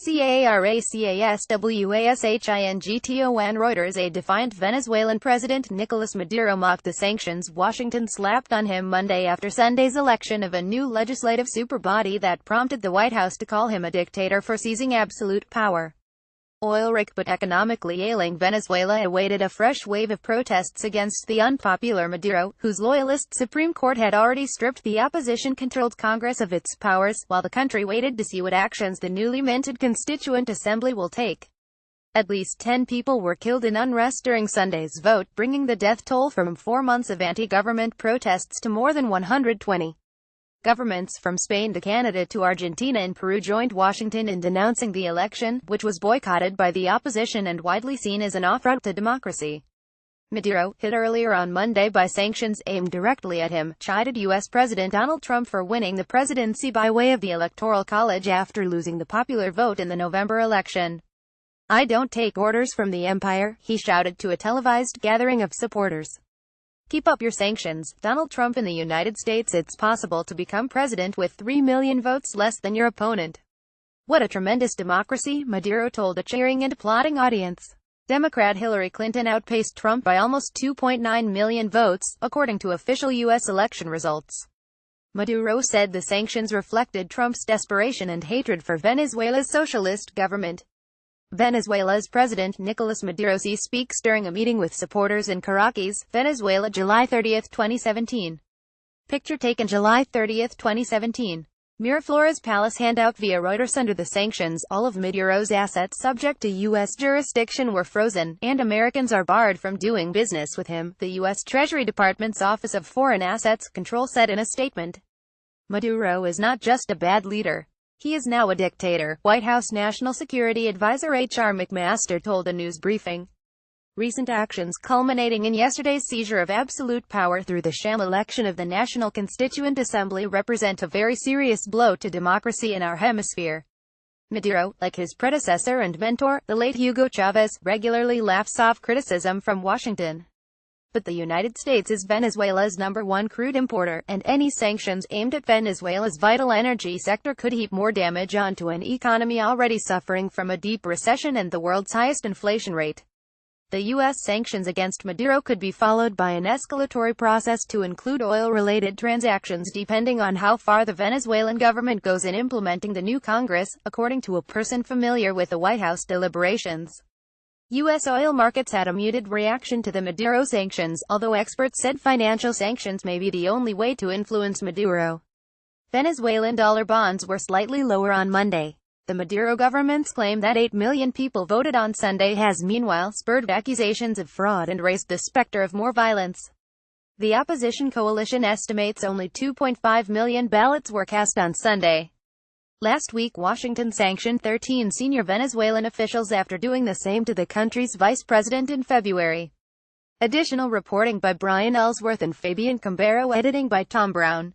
CARACASWASHINGTON Reuters. A defiant Venezuelan President Nicolas Maduro mocked the sanctions Washington slapped on him Monday after Sunday's election of a new legislative superbody that prompted the White House to call him a dictator for seizing absolute power. Oil-rich but economically ailing Venezuela awaited a fresh wave of protests against the unpopular Maduro, whose loyalist Supreme Court had already stripped the opposition-controlled Congress of its powers, while the country waited to see what actions the newly minted Constituent Assembly will take. At least 10 people were killed in unrest during Sunday's vote, bringing the death toll from 4 months of anti-government protests to more than 120. Governments from Spain to Canada to Argentina and Peru joined Washington in denouncing the election, which was boycotted by the opposition and widely seen as an affront to democracy. Maduro, hit earlier on Monday by sanctions aimed directly at him, chided U.S. President Donald Trump for winning the presidency by way of the Electoral College after losing the popular vote in the November election. "I don't take orders from the empire," he shouted to a televised gathering of supporters. "Keep up your sanctions, Donald Trump. In the United States it's possible to become president with 3 million votes less than your opponent. What a tremendous democracy," Maduro told a cheering and applauding audience. Democrat Hillary Clinton outpaced Trump by almost 2.9 million votes, according to official U.S. election results. Maduro said the sanctions reflected Trump's desperation and hatred for Venezuela's socialist government. Venezuela's President Nicolas Maduro speaks during a meeting with supporters in Caracas, Venezuela, July 30, 2017. Picture taken July 30, 2017. Miraflores Palace handout via Reuters. Under the sanctions, all of Maduro's assets subject to U.S. jurisdiction were frozen, and Americans are barred from doing business with him, the U.S. Treasury Department's Office of Foreign Assets Control said in a statement. Maduro is not just a bad leader. He is now a dictator, White House National Security Advisor H.R. McMaster told a news briefing. Recent actions culminating in yesterday's seizure of absolute power through the sham election of the National Constituent Assembly represent a very serious blow to democracy in our hemisphere. Maduro, like his predecessor and mentor, the late Hugo Chavez, regularly laughs off criticism from Washington. But the United States is Venezuela's #1 crude importer, and any sanctions aimed at Venezuela's vital energy sector could heap more damage onto an economy already suffering from a deep recession and the world's highest inflation rate. The U.S. sanctions against Maduro could be followed by an escalatory process to include oil-related transactions depending on how far the Venezuelan government goes in implementing the new Congress, according to a person familiar with the White House deliberations. U.S. oil markets had a muted reaction to the Maduro sanctions, although experts said financial sanctions may be the only way to influence Maduro. Venezuelan dollar bonds were slightly lower on Monday. The Maduro government's claim that 8 million people voted on Sunday has meanwhile spurred accusations of fraud and raised the specter of more violence. The opposition coalition estimates only 2.5 million ballots were cast on Sunday. Last week, Washington sanctioned 13 senior Venezuelan officials after doing the same to the country's vice president in February. Additional reporting by Brian Ellsworth and Fabian Cambero, editing by Tom Brown.